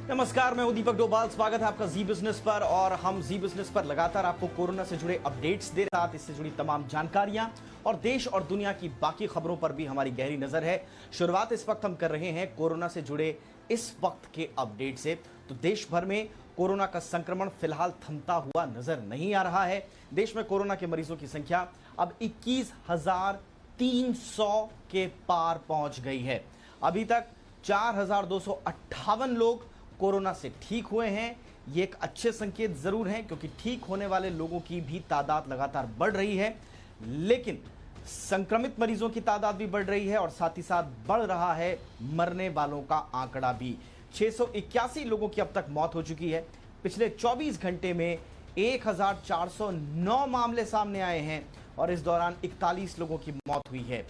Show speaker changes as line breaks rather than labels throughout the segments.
नमस्कार, मैं हूं दीपक डोभाल। स्वागत है आपका जी बिजनेस पर। और हम जी बिजनेस पर लगातार आपको कोरोना से जुड़े अपडेट्स दे रहे हैं, इससे जुड़ी तमाम जानकारियां और देश और दुनिया की बाकी खबरों पर भी हमारी गहरी नजर है। शुरुआत इस वक्त हम कर रहे हैं कोरोना से जुड़े इस वक्त के अपडेट से। तो देश भर में कोरोना का संक्रमण फिलहाल थमता हुआ नजर नहीं आ रहा है। देश में कोरोना के मरीजों की संख्या अब 21,300 के पार पहुंच गई है। अभी तक 4,258 लोग कोरोना से ठीक हुए हैं। ये एक अच्छे संकेत जरूर हैं, क्योंकि ठीक होने वाले लोगों की भी तादाद लगातार बढ़ रही है, लेकिन संक्रमित मरीजों की तादाद भी बढ़ रही है और साथ ही साथ बढ़ रहा है मरने वालों का आंकड़ा भी। 681 लोगों की अब तक मौत हो चुकी है। पिछले 24 घंटे में 1,409 मामले सामने आए हैं और इस दौरान 41 लोगों की मौत हुई है।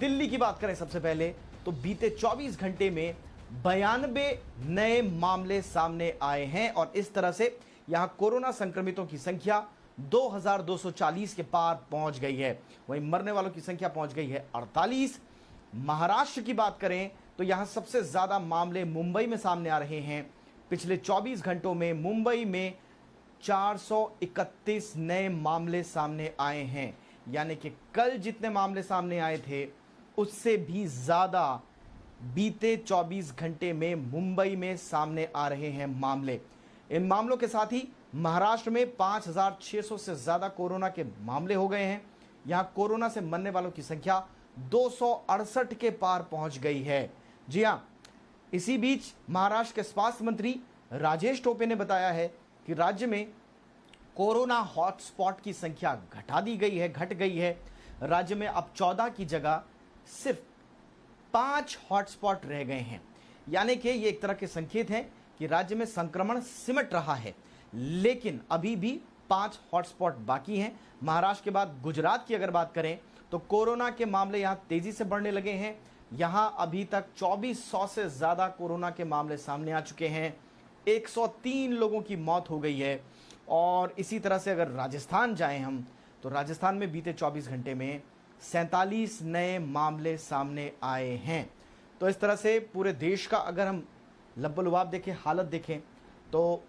दिल्ली की बात करें सबसे पहले, तो बीते 24 घंटे में 92 नए मामले सामने आए हैं और इस तरह से यहां कोरोना संक्रमितों की संख्या 2,240 के पार पहुंच गई है। वहीं मरने वालों की संख्या पहुंच गई है 48। महाराष्ट्र की बात करें तो यहां सबसे ज्यादा मामले मुंबई में सामने आ रहे हैं। पिछले 24 घंटों में मुंबई में 431 नए मामले सामने आए हैं, यानी कि कल जितने मामले सामने आए थे उससे भी ज्यादा बीते 24 घंटे में मुंबई में सामने आ रहे हैं मामले। इन मामलों के साथ ही महाराष्ट्र में 5,600 से ज्यादा कोरोना के मामले हो गए हैं। यहां कोरोना से मरने वालों की संख्या 268 के पार पहुंच गई है। जी हां, इसी बीच महाराष्ट्र के स्वास्थ्य मंत्री राजेश टोपे ने बताया है कि राज्य में कोरोना हॉटस्पॉट की संख्या घट गई है। राज्य में अब 14 की जगह सिर्फ 5 हॉटस्पॉट रह गए हैं, यानी कि ये एक तरह के संकेत हैं कि राज्य में संक्रमण सिमट रहा है, लेकिन अभी भी 5 हॉटस्पॉट बाकी हैं। महाराष्ट्र के बाद गुजरात की अगर बात करें तो कोरोना के मामले यहां तेजी से बढ़ने लगे हैं। यहां अभी तक 2400 से ज्यादा कोरोना के मामले सामने आ चुके हैं। 103 लोगों की मौत हो गई है। और इसी तरह से अगर राजस्थान जाएं हम, तो राजस्थान में बीते 24 घंटे में 47 नए मामले सामने आए हैं। तो इस तरह से पूरे देश का अगर हम लब्बो-लुबाब देखें, हालत देखें, तो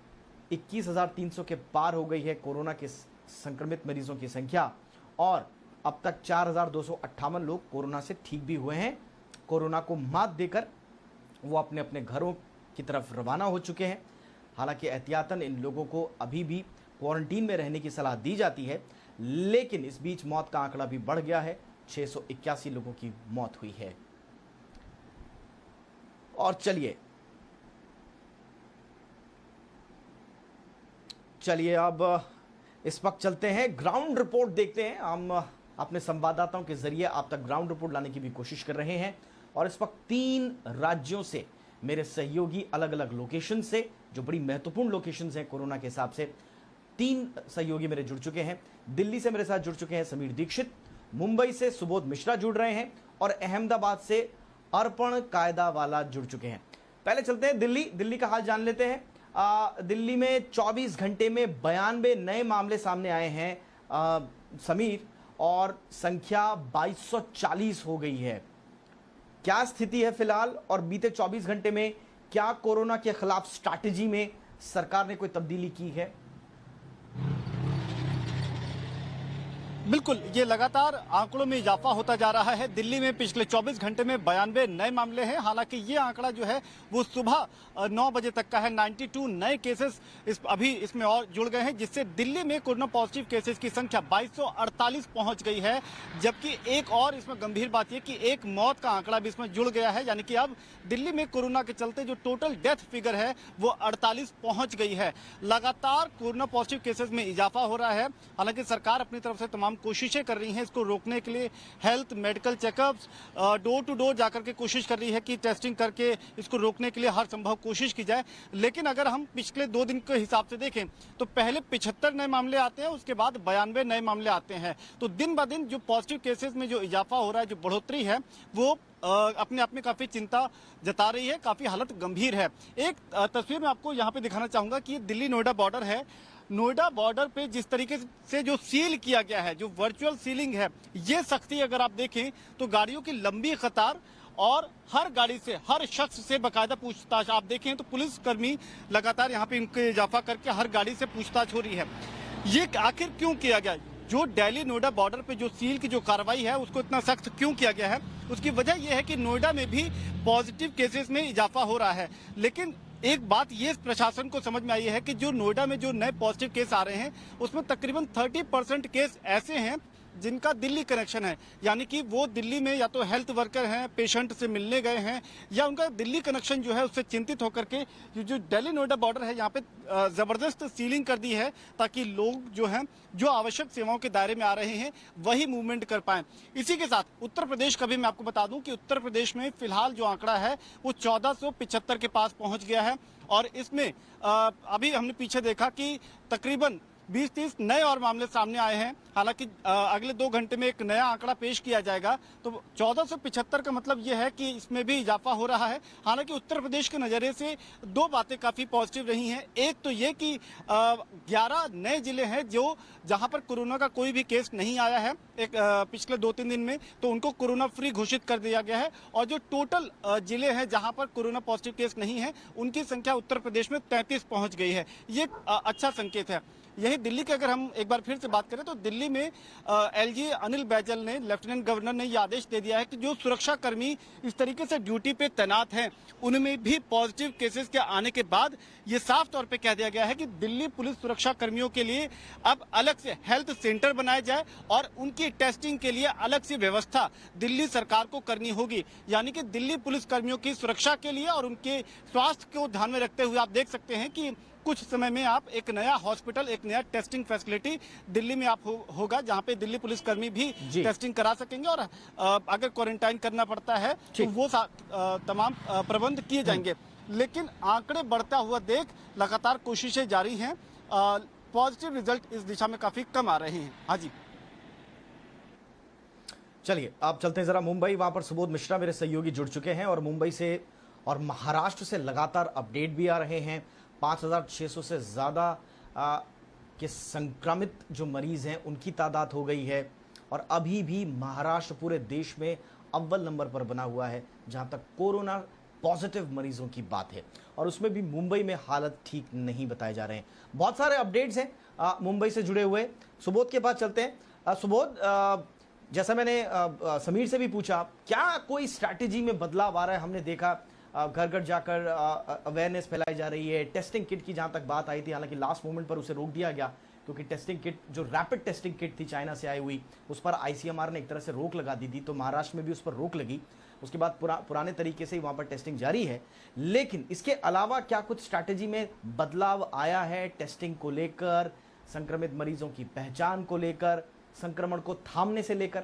21,300 के पार हो गई है कोरोना के संक्रमित मरीजों की संख्या और अब तक 4,258 लोग कोरोना से ठीक भी हुए हैं। कोरोना को मात देकर वो अपने अपने घरों की तरफ रवाना हो चुके हैं। हालांकि एहतियातन इन लोगों को अभी भी क्वारंटीन में रहने की सलाह दी जाती है, लेकिन इस बीच मौत का आंकड़ा भी बढ़ गया है। 681 लोगों की मौत हुई है। और चलिए अब इस वक्त चलते हैं, ग्राउंड रिपोर्ट देखते हैं। हम अपने संवाददाताओं के जरिए आप तक ग्राउंड रिपोर्ट लाने की भी कोशिश कर रहे हैं और इस वक्त 3 राज्यों से मेरे सहयोगी अलग अलग लोकेशन से, जो बड़ी महत्वपूर्ण लोकेशन हैं कोरोना के हिसाब से, 3 सहयोगी मेरे जुड़ चुके हैं। दिल्ली से मेरे साथ जुड़ चुके हैं समीर दीक्षित, मुंबई से सुबोध मिश्रा जुड़ रहे हैं और अहमदाबाद से अर्पण कायदावाला जुड़ चुके हैं। पहले चलते हैं दिल्ली का हाल जान लेते हैं। दिल्ली में 24 घंटे में 92 नए मामले सामने आए हैं समीर, और संख्या 2240 हो गई है। क्या स्थिति है फिलहाल, और बीते 24 घंटे में क्या कोरोना के खिलाफ स्ट्रैटेजी में सरकार ने कोई तब्दीली की है?
बिल्कुल, ये लगातार आंकड़ों में इजाफा होता जा रहा है। दिल्ली में पिछले 24 घंटे में 92 नए मामले हैं। हालांकि ये आंकड़ा जो है वो सुबह 9 बजे तक का है। 92 नए केसेस अभी इसमें और जुड़ गए हैं, जिससे दिल्ली में कोरोना पॉजिटिव केसेस की संख्या 2248 पहुंच गई है। जबकि एक और इसमें गंभीर बात यह कि एक मौत का आंकड़ा भी इसमें जुड़ गया है, यानी कि अब दिल्ली में कोरोना के चलते जो टोटल डेथ फिगर है वो 48 पहुंच गई है। लगातार कोरोना पॉजिटिव केसेस में इजाफा हो रहा है। हालांकि सरकार अपनी तरफ से तमाम कोशिशें कर रही हैं इसको रोकने के लिए। Health medical checkups, door to door जाकर के कोशिश कर रही है कि टेस्टिंग करके इसको रोकने के लिए हर संभव कोशिश की जाए। लेकिन अगर हम पिछले 2 दिन के हिसाब से देखें तो पहले 75 नए मामले आते हैं, उसके बाद 92 नए मामले आते हैं। तो दिन ब दिन जो पॉजिटिव केसेस में जो इजाफा हो रहा है, जो बढ़ोतरी है, वो अपने आप में काफी चिंता जता रही है। काफी हालत गंभीर है। एक तस्वीर मैं आपको यहाँ पे दिखाना चाहूंगा कि दिल्ली नोएडा बॉर्डर है। नोएडा बॉर्डर पे जिस तरीके से जो सील किया गया है, जो वर्चुअल सीलिंग है, ये सख्ती अगर आप देखें तो गाड़ियों की लंबी कतार और हर गाड़ी से, हर शख्स से बाकायदा पूछताछ। आप देखें तो पुलिसकर्मी लगातार यहाँ पे इनके इजाफा करके हर गाड़ी से पूछताछ हो रही है। ये आखिर क्यों किया गया? जो दिल्ली नोएडा बॉर्डर पे जो सील की जो कार्रवाई है उसको इतना सख्त क्यों किया गया है? उसकी वजह यह है कि नोएडा में भी पॉजिटिव केसेस में इजाफा हो रहा है। लेकिन एक बात ये प्रशासन को समझ में आई है कि जो नोएडा में जो नए पॉजिटिव केस आ रहे हैं उसमें तकरीबन 30% केस ऐसे हैं जिनका दिल्ली कनेक्शन है, यानी कि वो दिल्ली में या तो हेल्थ वर्कर हैं, पेशेंट से मिलने गए हैं, या उनका दिल्ली कनेक्शन जो है उससे चिंतित होकर के जो दिल्ली नोएडा बॉर्डर है यहाँ पे जबरदस्त सीलिंग कर दी है ताकि लोग जो हैं जो आवश्यक सेवाओं के दायरे में आ रहे हैं वही मूवमेंट कर पाएं। इसी के साथ उत्तर प्रदेश का भी मैं आपको बता दूं कि उत्तर प्रदेश में फिलहाल जो आंकड़ा है वो 1475 के पास पहुंच गया है और इसमें अभी हमने पीछे देखा कि तकरीबन 20-30 नए और मामले सामने आए हैं। हालांकि अगले 2 घंटे में एक नया आंकड़ा पेश किया जाएगा, तो 1475 का मतलब यह है कि इसमें भी इजाफा हो रहा है। हालांकि उत्तर प्रदेश के नज़रिए से 2 बातें काफ़ी पॉजिटिव रही हैं। एक तो ये कि 11 नए जिले हैं जो जहां पर कोरोना का कोई भी केस नहीं आया है पिछले 2-3 दिन में, तो उनको कोरोना फ्री घोषित कर दिया गया है। और जो टोटल जिले हैं जहां पर कोरोना पॉजिटिव केस नहीं है उनकी संख्या उत्तर प्रदेश में 33 पहुंच गई है। ये अच्छा संकेत है। यही दिल्ली की अगर हम एक बार फिर से बात करें तो दिल्ली में एलजी अनिल बैजल ने, लेफ्टिनेंट गवर्नर ने, यह आदेश दे दिया है कि जो सुरक्षा कर्मी इस तरीके से ड्यूटी पे तैनात हैं उनमें भी पॉजिटिव केसेस के आने के बाद ये साफ तौर पे कह दिया गया है कि दिल्ली पुलिस सुरक्षा कर्मियों के लिए अब अलग से हेल्थ सेंटर बनाया जाए और उनकी टेस्टिंग के लिए अलग से व्यवस्था दिल्ली सरकार को करनी होगी। यानी कि दिल्ली पुलिस कर्मियों की सुरक्षा के लिए और उनके स्वास्थ्य को ध्यान में रखते हुए आप देख सकते हैं कि कुछ समय में आप एक नया हॉस्पिटल, एक नया टेस्टिंग फैसिलिटी दिल्ली में आप होगा जहां पे दिल्ली पुलिसकर्मी भी टेस्टिंग करा सकेंगे और अगर क्वारंटाइन करना पड़ता है तो वो तमाम प्रबंध किए जाएंगे। लेकिन आंकड़े बढ़ता हुआ देख लगातार कोशिशें जारी हैं। पॉजिटिव रिजल्ट इस दिशा में काफी कम आ रहे हैं। हाँ जी,
चलिए आप चलते हैं जरा मुंबई। वहां पर सुबोध मिश्रा मेरे सहयोगी जुड़ चुके हैं और मुंबई से और महाराष्ट्र से लगातार अपडेट भी आ रहे हैं। 5600 से ज़्यादा के संक्रमित जो मरीज़ हैं उनकी तादाद हो गई है और अभी भी महाराष्ट्र पूरे देश में अव्वल नंबर पर बना हुआ है जहां तक कोरोना पॉजिटिव मरीजों की बात है और उसमें भी मुंबई में हालत ठीक नहीं बताए जा रहे हैं। बहुत सारे अपडेट्स हैं मुंबई से जुड़े हुए। सुबोध के पास चलते हैं। सुबोध, जैसा मैंने समीर से भी पूछा, क्या कोई स्ट्रैटेजी में बदलाव आ रहा है? हमने देखा घर घर जाकर अवेयरनेस फैलाई जा रही है। टेस्टिंग किट की जहां तक बात आई थी, हालांकि लास्ट मोमेंट पर उसे रोक दिया गया क्योंकि टेस्टिंग किट जो रैपिड टेस्टिंग किट थी चाइना से आई हुई, उस पर आईसीएमआर ने एक तरह से रोक लगा दी थी, तो महाराष्ट्र में भी उस पर रोक लगी। उसके बाद पुराने तरीके से ही वहां पर टेस्टिंग जारी है। लेकिन इसके अलावा क्या कुछ स्ट्रैटेजी में बदलाव आया है टेस्टिंग को लेकर, संक्रमित मरीजों की पहचान को लेकर, संक्रमण को थामने से लेकर?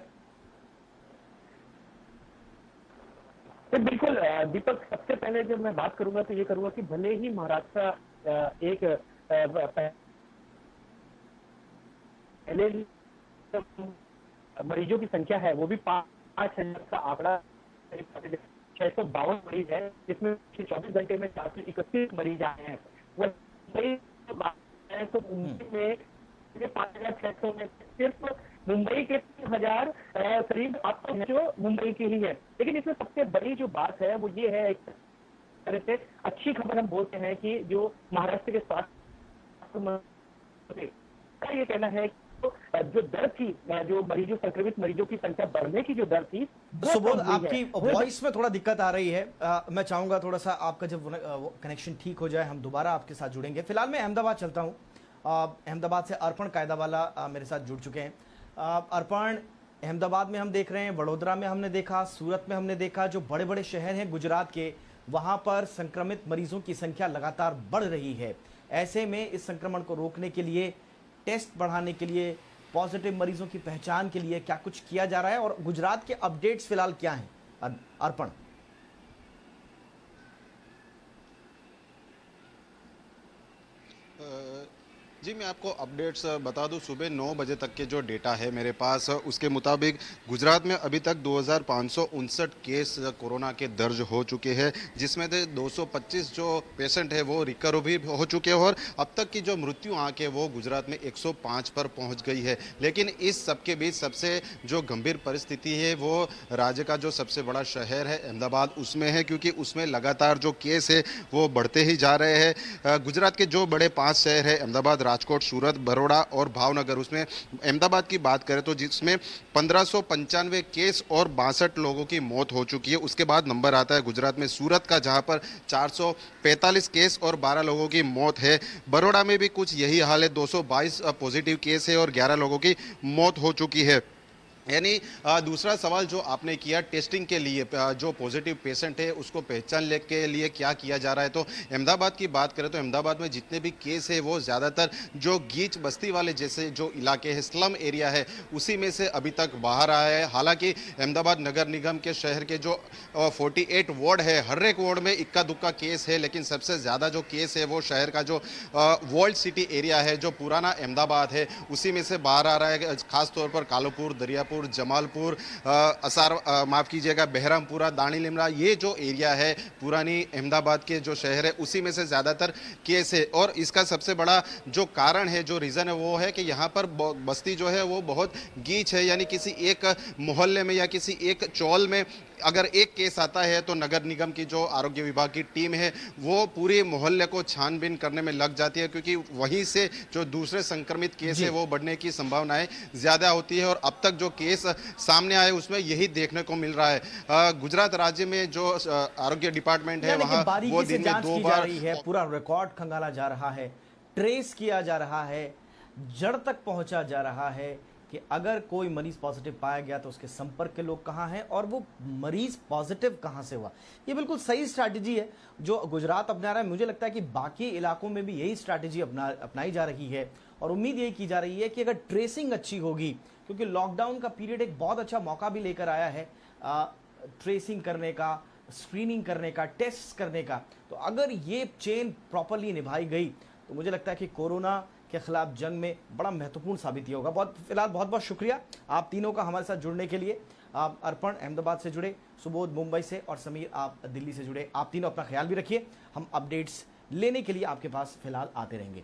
तो बिल्कुल दीपक, सबसे पहले जब मैं बात करूंगा तो ये करूंगा कि भले ही महाराष्ट्र एक पहले मरीजों की संख्या है वो भी 5,000 का आंकड़ा 652 मरीज है, जिसमें 24 घंटे में 431 मरीज आए हैं। तो मुंबई में 5,600 में सिर्फ मुंबई के 3,000 करीब आपको जो मुंबई की ही है। लेकिन इसमें सबसे बड़ी जो बात है वो ये है, एक तरह से अच्छी खबर हम बोलते हैं कि जो महाराष्ट्र के स्वास्थ्य मंत्री का ये कहना है तो जो दर थी, जो मरीजों, संक्रमित मरीजों की संख्या बढ़ने की जो दर थी।
सुबोध, आपकी वॉइस में थोड़ा दिक्कत आ रही है। मैं चाहूंगा थोड़ा सा आपका जब कनेक्शन ठीक हो जाए हम दोबारा आपके साथ जुड़ेंगे। फिलहाल मैं अहमदाबाद चलता हूँ। अहमदाबाद से अर्पण कायदावाला मेरे साथ जुड़ चुके हैं। अर्पण, अहमदाबाद में हम देख रहे हैं, वडोदरा में हमने देखा, सूरत में हमने देखा, जो बड़े बड़े शहर हैं गुजरात के, वहां पर संक्रमित मरीजों की संख्या लगातार बढ़ रही है। ऐसे में इस संक्रमण को रोकने के लिए, टेस्ट बढ़ाने के लिए, पॉजिटिव मरीजों की पहचान के लिए क्या कुछ किया जा रहा है और गुजरात के अपडेट्स फिलहाल क्या हैं? अर्पण,
जी, मैं आपको अपडेट्स बता दूं। सुबह 9 बजे तक के जो डेटा है मेरे पास, उसके मुताबिक गुजरात में अभी तक 2559 केस कोरोना के दर्ज हो चुके हैं, जिसमें से 225 जो पेशेंट है वो रिकवर भी हो चुके हैं और अब तक की जो मृत्यु आंक है वो गुजरात में 105 पर पहुंच गई है। लेकिन इस सबके बीच सबसे जो गंभीर परिस्थिति है वो राज्य का जो सबसे बड़ा शहर है अहमदाबाद उसमें है, क्योंकि उसमें लगातार जो केस है वो बढ़ते ही जा रहे हैं। गुजरात के जो बड़े 5 शहर है अहमदाबाद, राजकोट, सूरत, बड़ौदा और भावनगर, उसमें अहमदाबाद की बात करें तो जिसमें 1595 केस और 62 लोगों की मौत हो चुकी है। उसके बाद नंबर आता है गुजरात में सूरत का, जहां पर 445 केस और 12 लोगों की मौत है। बड़ौदा में भी कुछ यही हाल है, 222 पॉजिटिव केस है और 11 लोगों की मौत हो चुकी है। यानी दूसरा सवाल जो आपने किया, टेस्टिंग के लिए जो पॉजिटिव पेशेंट है उसको पहचान के लिए क्या किया जा रहा है, तो अहमदाबाद की बात करें तो अहमदाबाद में जितने भी केस है वो ज़्यादातर जो गीच बस्ती वाले जैसे जो इलाके हैं, स्लम एरिया है, उसी में से अभी तक बाहर आया है। हालांकि अहमदाबाद नगर निगम के शहर के जो 48 वार्ड है, हर एक वार्ड में इक्का दुक्का केस है, लेकिन सबसे ज़्यादा जो केस है वो शहर का जो वर्ल्ड सिटी एरिया है, जो पुराना अहमदाबाद है, उसी में से बाहर आ रहा है। खासतौर पर कालूपुर, दरियापुर, जमालपुर, माफ कीजिएगा, बहरामपुरा, दानी लिमरा, ये जो एरिया है पुरानी अहमदाबाद के जो शहर है उसी में से ज़्यादातर केस है। और इसका सबसे बड़ा जो कारण है, जो रीज़न है, वो है कि यहाँ पर बस्ती जो है वो बहुत गीच है। यानी किसी एक मोहल्ले में या किसी एक चौल में अगर एक केस आता है तो नगर निगम की जो आरोग्य विभाग की टीम है वो पूरे मोहल्ले को छानबीन करने में लग जाती है, क्योंकि वहीं से जो दूसरे संक्रमित केस है वो बढ़ने की संभावनाएं ज़्यादा होती है। और अब तक जो केस सामने आए उसमें यही देखने को मिल रहा है। गुजरात राज्य में जो आरोग्य डिपार्टमेंट है वहाँ वो दिन में 2 बार
है, पूरा रिकॉर्ड खंगाला जा रहा है, ट्रेस किया जा रहा है, जड़ तक पहुंचा जा रहा है कि अगर कोई मरीज पॉजिटिव पाया गया तो उसके संपर्क के लोग कहां हैं और वो मरीज पॉजिटिव कहां से हुआ। ये बिल्कुल सही स्ट्रैटेजी है जो गुजरात अपना रहा है। मुझे लगता है कि बाकी इलाकों में भी यही स्ट्रैटेजी अपनाई जा रही है और उम्मीद यही की जा रही है कि अगर ट्रेसिंग अच्छी होगी, क्योंकि लॉकडाउन का पीरियड एक बहुत अच्छा मौका भी लेकर आया है ट्रेसिंग करने का, स्क्रीनिंग करने का, टेस्ट करने का, तो अगर ये चेन प्रॉपरली निभाई गई तो मुझे लगता है कि कोरोना के खिलाफ जंग में बड़ा महत्वपूर्ण साबित होगा। फिलहाल बहुत बहुत शुक्रिया आप तीनों का हमारे साथ जुड़ने के लिए। आप अर्पण अहमदाबाद से जुड़े, सुबोध मुंबई से और समीर आप दिल्ली से जुड़े। आप तीनों अपना ख्याल भी रखिए, हम अपडेट्स लेने के लिए आपके पास फिलहाल आते रहेंगे।